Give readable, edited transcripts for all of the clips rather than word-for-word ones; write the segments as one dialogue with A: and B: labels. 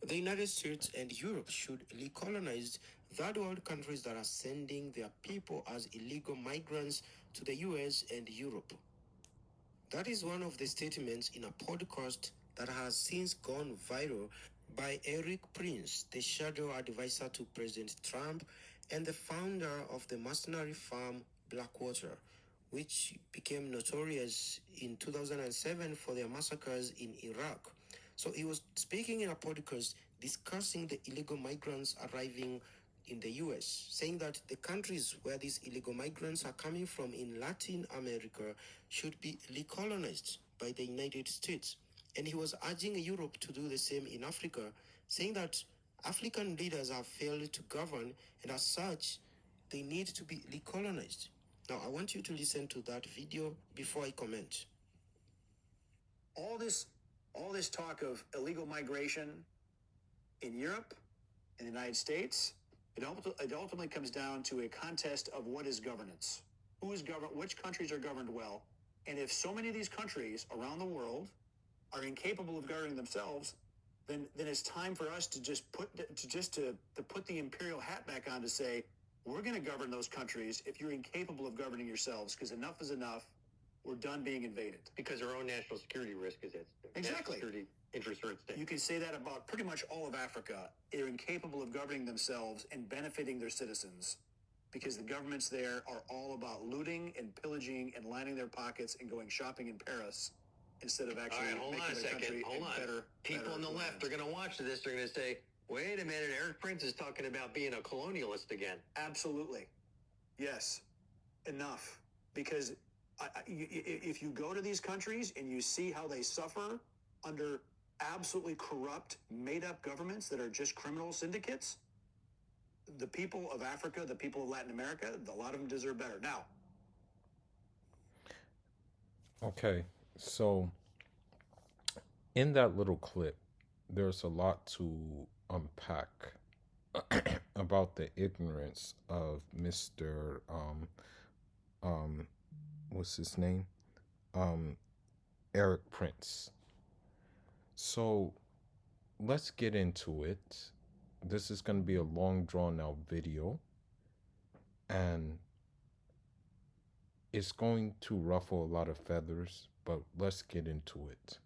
A: The United States and Europe should recolonize third world countries that are sending their people as illegal migrants to the US and Europe. That is one of the statements in a podcast that has since gone viral by Erik Prince, the shadow advisor to President Trump and the founder of the mercenary firm Blackwater, which became notorious in 2007 for their massacres in Iraq. So he was speaking in a podcast discussing the illegal migrants arriving in the US, saying that the countries where these illegal migrants are coming from in Latin America should be recolonized by the United States. And he was urging Europe to do the same in Africa, saying that African leaders have failed to govern, and as such, they need to be recolonized. Now, I want you to listen to that video before I comment.
B: All this talk of illegal migration in Europe, in the United States, it ultimately comes down to a contest of what is governance. Which countries are governed well? And if so many of these countries around the world are incapable of governing themselves, then it's time for us to just put the imperial hat back on to say, we're going to govern those countries if you're incapable of governing yourselves, because enough is enough. We're done being invaded.
C: Because our own national security risk is at stake.
B: Exactly.
C: National security interests are at stake.
B: You can say that about pretty much all of Africa. They're incapable of governing themselves and benefiting their citizens because the governments there are all about looting and pillaging and lining their pockets and going shopping in Paris instead of actually making their country better.
C: People on the left are going to watch this. They're going to say, wait a minute, Erik Prince is talking about being a colonialist again.
B: Absolutely. Yes. Enough. Because if you go to these countries and you see how they suffer under absolutely corrupt, made-up governments that are just criminal syndicates, the people of Africa, the people of Latin America, a lot of them deserve better. Now.
D: Okay, so in that little clip, there's a lot to unpack about the ignorance of Mr. What's his name? Erik Prince. So let's get into it. This is going to be a long drawn out video, and it's going to ruffle a lot of feathers, but let's get into it.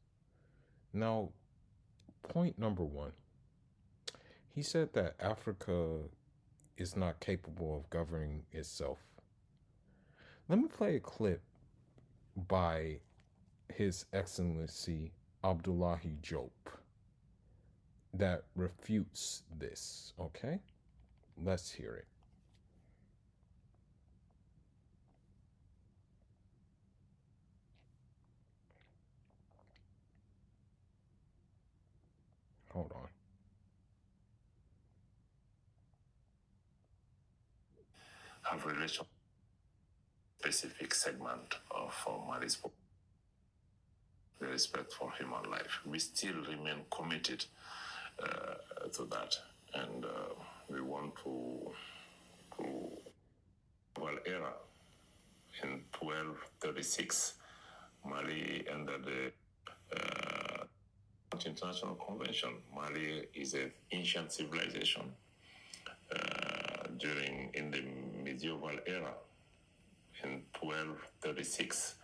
D: Now, point number one. He said that Africa is not capable of governing itself. Let me play a clip by His Excellency Abdullahi Diop that refutes this, okay? Let's hear it. Hold on.
E: Have relation specific segment of Mali's the respect for human life. We still remain committed to that, and we want to well era in 1236 Mali under the international convention. Mali is an ancient civilization in the medieval era. In 1236,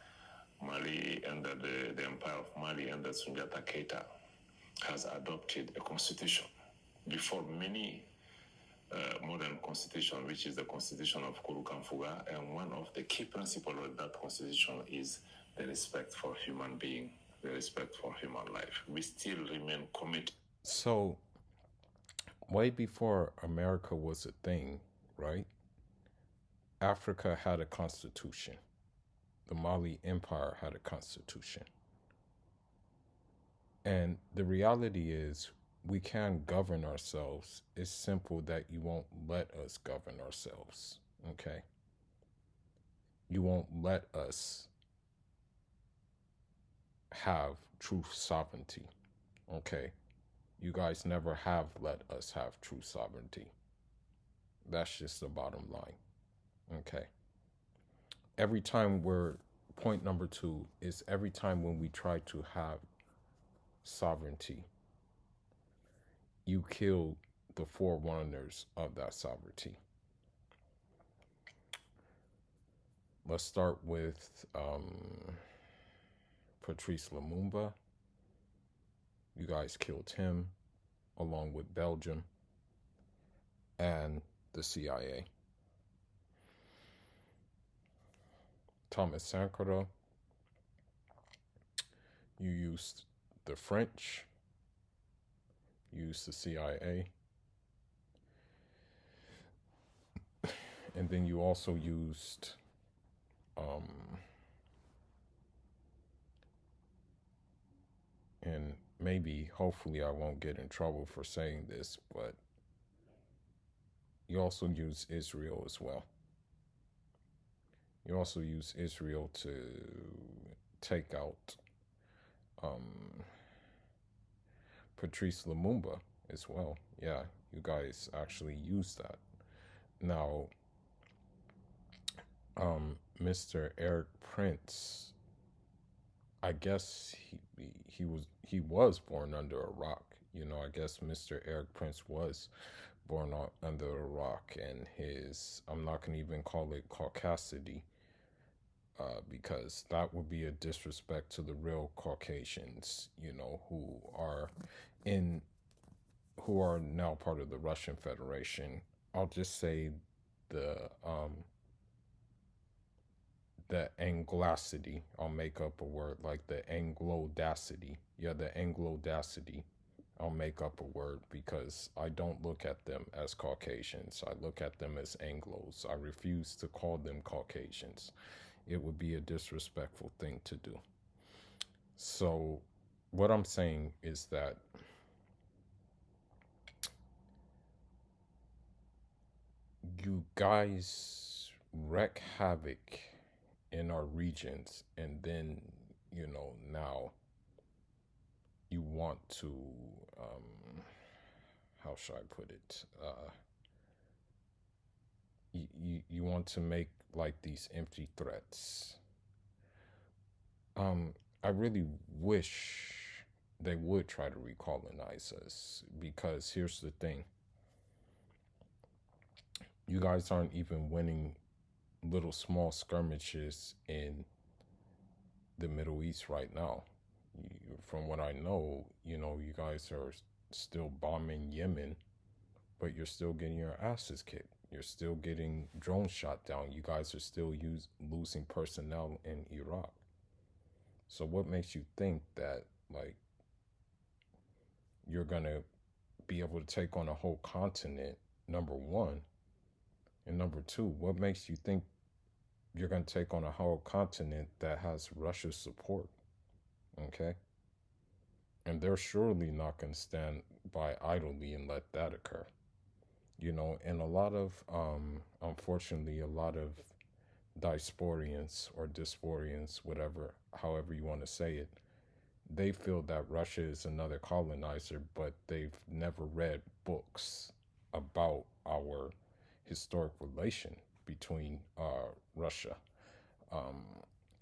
E: Mali under the Empire of Mali under Sundiata Keita has adopted a constitution before many modern constitution, which is the constitution of Kurukanfuga, and one of the key principles of that constitution is the respect for human being, the respect for human life. We still remain committed.
D: So, way before America was a thing, right? Africa had a constitution. The Mali Empire had a constitution. And the reality is, we can't govern ourselves. It's simple that you won't let us govern ourselves, okay? You won't let us have true sovereignty, okay? You guys never have let us have true sovereignty. That's just the bottom line, okay? Every time point number two is every time when we try to have sovereignty, you killed the forerunners of that sovereignty. Let's start with Patrice Lumumba. You guys killed him along with Belgium and the CIA. Thomas Sankara, you used the French, you used the CIA, and then you also used and maybe, hopefully, I won't get in trouble for saying this, but you also use Israel as well. You also use Israel to take out Patrice Lumumba as well. Yeah, you guys actually use that. Now, Mr. Erik Prince, I guess he was born under a rock. You know, I guess Mr. Erik Prince was born under a rock, and his, I'm not going to even call it caucasity, because that would be a disrespect to the real Caucasians, you know, who are now part of the Russian Federation. I'll just say the anglosity. I'll make up a word like the anglodacity. Yeah, the anglodacity. I'll make up a word because I don't look at them as Caucasians. I look at them as Anglos. I refuse to call them Caucasians. It would be a disrespectful thing to do. So what I'm saying is that you guys wreak havoc in our regions, and then, you know, now you want to, how should I put it? You want to make like these empty threats. I really wish they would try to recolonize us, because here's the thing. You guys aren't even winning little small skirmishes in the Middle East right now. From what I know, you know, you guys are still bombing Yemen, but you're still getting your asses kicked. You're still getting drones shot down. You guys are still losing personnel in Iraq. So what makes you think that, like, you're going to be able to take on a whole continent, number one? And number two, what makes you think you're going to take on a whole continent that has Russia's support? Okay? And they're surely not going to stand by idly and let that occur. You know, and a lot of, unfortunately, a lot of diasporians or diasporians, whatever, however you want to say it, they feel that Russia is another colonizer, but they've never read books about our historic relation between Russia.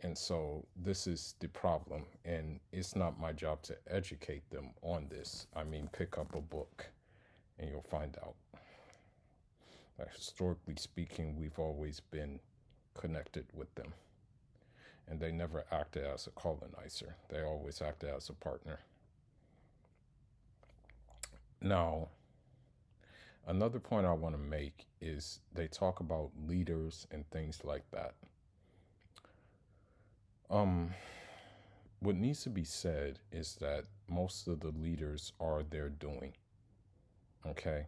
D: And so this is the problem, and it's not my job to educate them on this. I mean, pick up a book and you'll find out. Historically speaking, we've always been connected with them. And they never acted as a colonizer. They always acted as a partner. Now, another point I want to make is they talk about leaders and things like that. What needs to be said is that most of the leaders are their doing. Okay?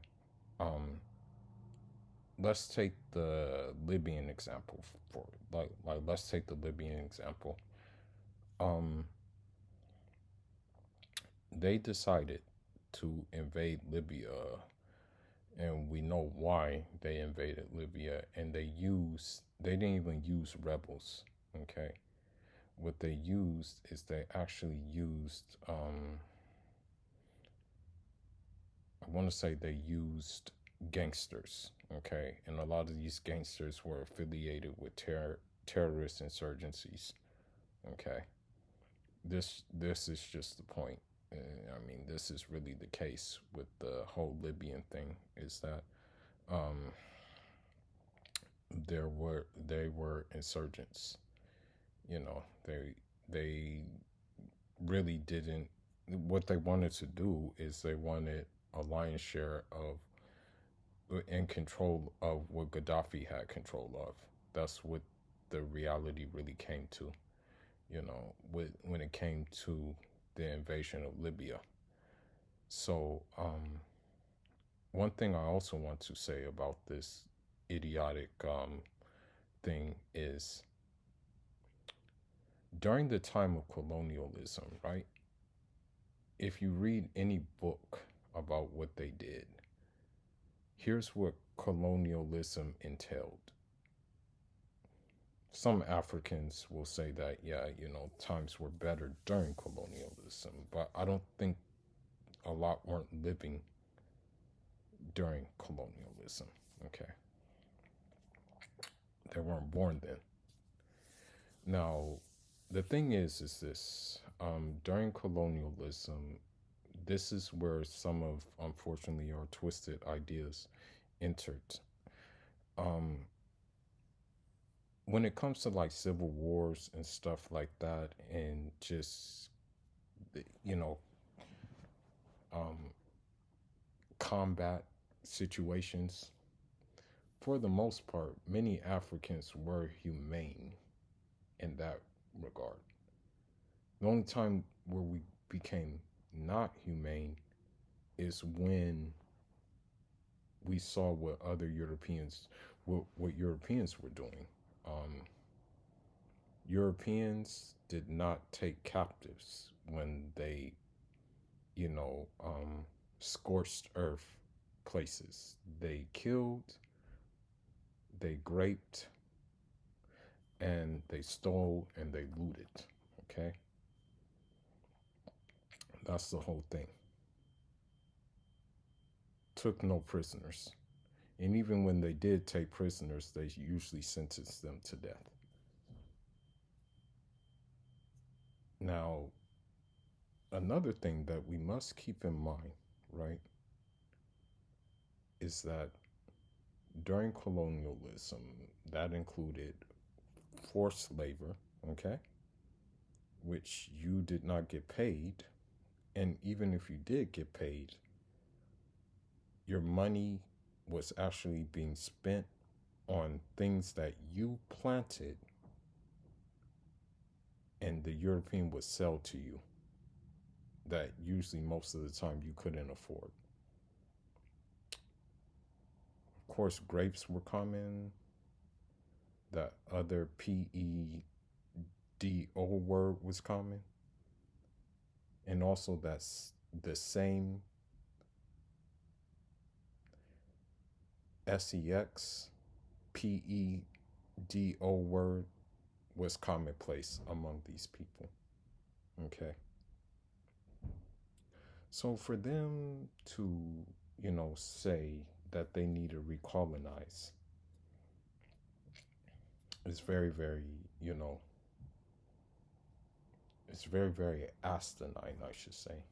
D: Let's take the Libyan example for like let's take the Libyan example. They decided to invade Libya, and we know why they invaded Libya, and they didn't even use rebels. Okay? What they used is they actually used I want to say they used gangsters, okay? And a lot of these gangsters were affiliated with terrorist insurgencies, okay? This is just the point. I mean, this is really the case with the whole Libyan thing, is that um, they were insurgents. You know, they really didn't. What they wanted to do is they wanted a lion's share of in control of what Gaddafi had control of. That's what the reality really came to. You know, when it came to the invasion of Libya. So, one thing I also want to say about this idiotic thing is during the time of colonialism, right? If you read any book about what they did, here's what colonialism entailed. Some Africans will say that, yeah, times were better during colonialism, but I don't think a lot weren't living during colonialism, okay? They weren't born then. Now, the thing is this, during colonialism, this is where some of, unfortunately, our twisted ideas entered. Um, when it comes to like civil wars and stuff like that, and just, you know, um, combat situations, for the most part, many Africans were humane in that regard. The only time where we became not humane is when we saw what other Europeans, what Europeans were doing. Europeans did not take captives when they, scorched earth places. They killed, they raped, and they stole and they looted. Okay? That's the whole thing. Took no prisoners. And even when they did take prisoners, they usually sentenced them to death. Now, another thing that we must keep in mind, right, is that during colonialism, that included forced labor, okay, which you did not get paid. And even if you did get paid, your money was actually being spent on things that you planted and the European would sell to you that usually most of the time you couldn't afford. Of course, grapes were common. That other PEDO word was common. And also that's the same SEX PEDO word was commonplace among these people. Okay. So for them to, say that they need to recolonize is very, very, it's very, very asinine, I should say.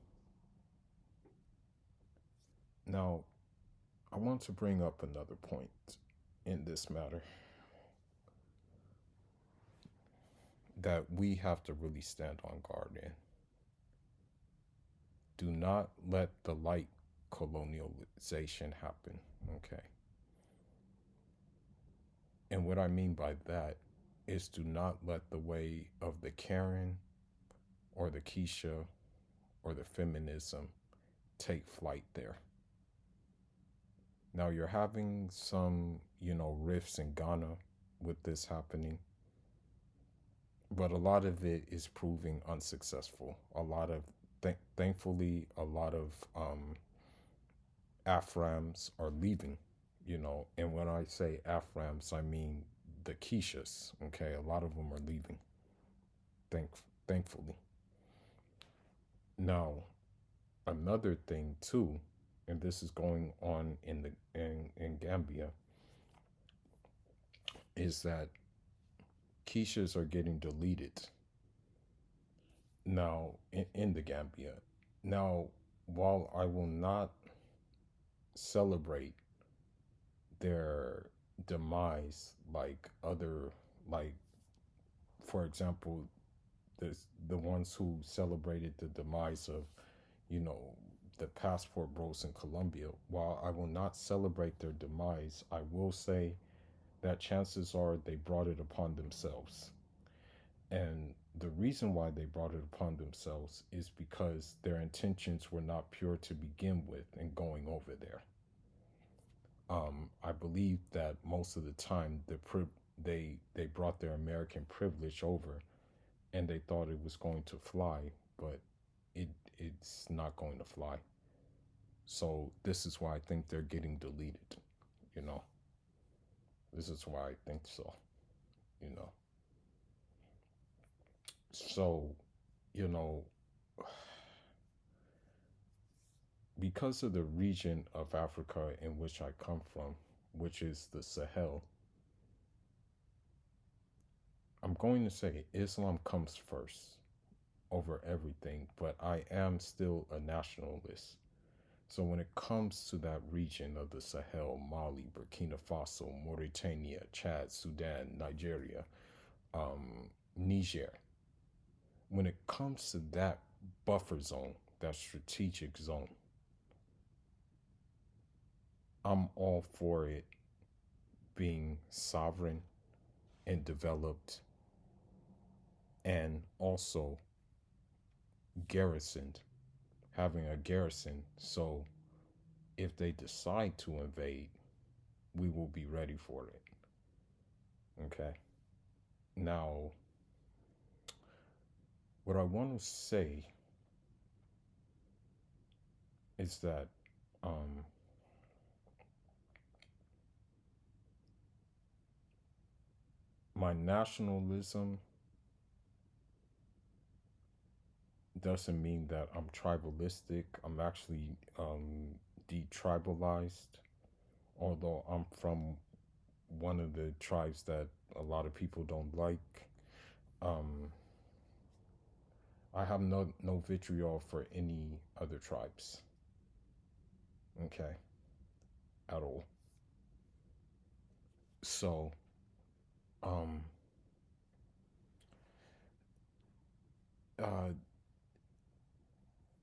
D: Now, I want to bring up another point in this matter that we have to really stand on guard in. Do not let the light colonialization happen, okay? And what I mean by that is do not let the way of the Karen or the Keisha or the feminism take flight there. Now you're having some, rifts in Ghana with this happening, but a lot of it is proving unsuccessful. A lot of, thankfully, a lot of Aframs are leaving, and when I say Aframs, I mean the Keishas, okay? A lot of them are leaving, thankfully. Now, another thing too, and this is going on in Gambia, is that Keishas are getting deleted now in the Gambia. Now, while I will not celebrate their demise like other, like, for example, the ones who celebrated the demise of, you know, the passport bros in Colombia, while I will not celebrate their demise, I will say that chances are they brought it upon themselves. And the reason why they brought it upon themselves is because their intentions were not pure to begin with in going over there. I believe that most of the time they brought their American privilege over, and they thought it was going to fly, but it it's not going to fly. So this is why I think they're getting deleted. You know, this is why I think so. You know, so you know, because of the region of Africa in which I come from, which is the Sahel, I'm going to say Islam comes first over everything, but I am still a nationalist. So when it comes to that region of the Sahel, Mali, Burkina Faso, Mauritania, Chad, Sudan, Nigeria, Niger, when it comes to that buffer zone, that strategic zone, I'm all for it being sovereign and developed and also garrisoned, having a garrison. So if they decide to invade, we will be ready for it. Okay. Now, what I want to say is that um, my nationalism doesn't mean that I'm tribalistic. I'm actually detribalized, although I'm from one of the tribes that a lot of people don't like. Um, I have no vitriol for any other tribes. Okay, at all. So, um, uh,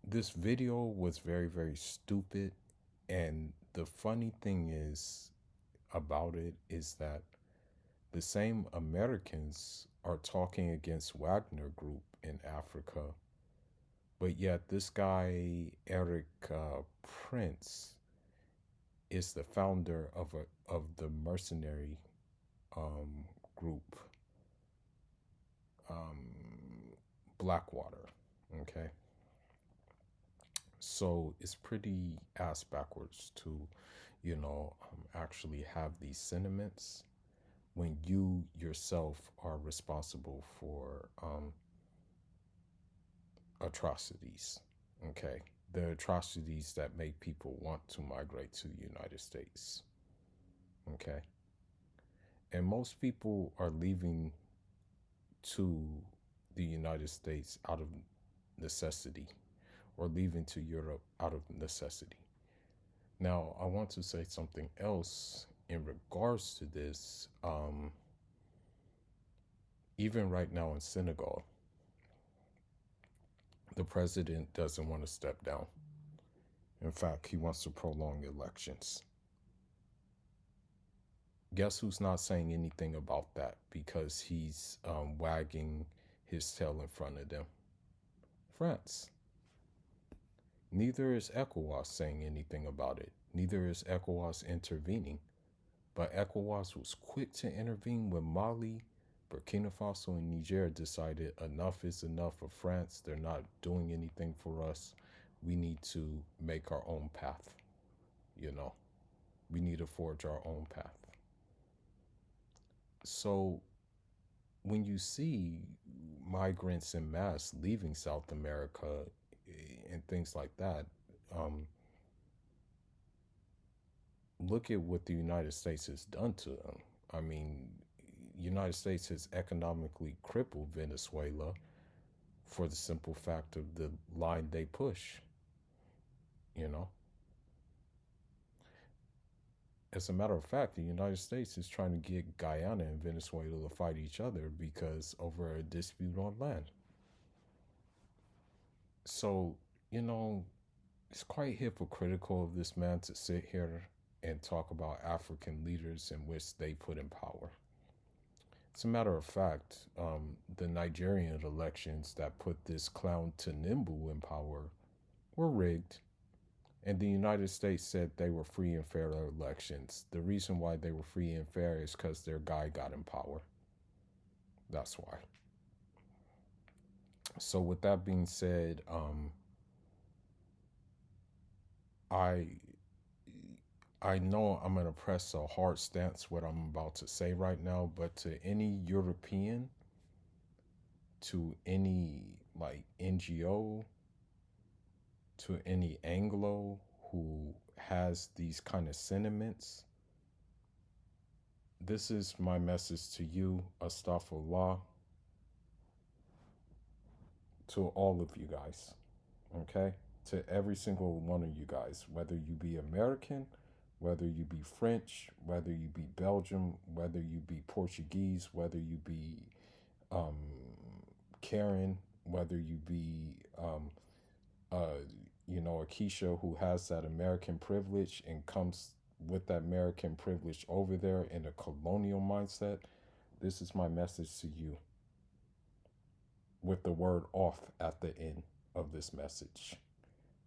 D: this video was very stupid, and the funny thing is about it is that the same Americans are talking against Wagner Group in Africa, but yet this guy Erik Prince is the founder of the mercenary group Blackwater. Okay, so it's pretty ass backwards to, actually have these sentiments when you yourself are responsible for atrocities. Okay, the atrocities that make people want to migrate to the United States. Okay, and most people are leaving to the United States out of necessity, or leaving to Europe out of necessity. Now, I want to say something else in regards to this. Even right now in Senegal, the president doesn't want to step down. In fact, he wants to prolong elections. Guess who's not saying anything about that because he's wagging his tail in front of them? France. Neither is ECOWAS saying anything about it. Neither is ECOWAS intervening. But ECOWAS was quick to intervene when Mali, Burkina Faso, and Niger decided enough is enough of France. They're not doing anything for us. We need to make our own path. We need to forge our own path. So when you see migrants en masse leaving South America and things like that, look at what the United States has done to them. I mean, United States has economically crippled Venezuela for the simple fact of the line they push. you know. As a matter of fact, the United States is trying to get Guyana and Venezuela to fight each other because over a dispute on land. So, you know, it's quite hypocritical of this man to sit here and talk about African leaders in which they put in power. As a matter of fact, the Nigerian elections that put this clown Tinubu in power were rigged, and the United States said they were free and fair elections. The reason why they were free and fair is because their guy got in power. That's why. So, with that being said, I I know I'm gonna press a hard stance what I'm about to say right now, but to any European, to any like NGO, to any Anglo who has these kind of sentiments, this is my message to you, Astaghfirullah, to all of you guys, okay? To every single one of you guys, whether you be American, whether you be French, whether you be Belgium, whether you be Portuguese, whether you be um, Karen, whether you be, Akeisha who has that American privilege and comes with that American privilege over there in a colonial mindset, this is my message to you with the word off at the end of this message.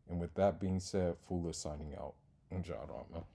D: And with that being said, Fula signing out. Njad Rama.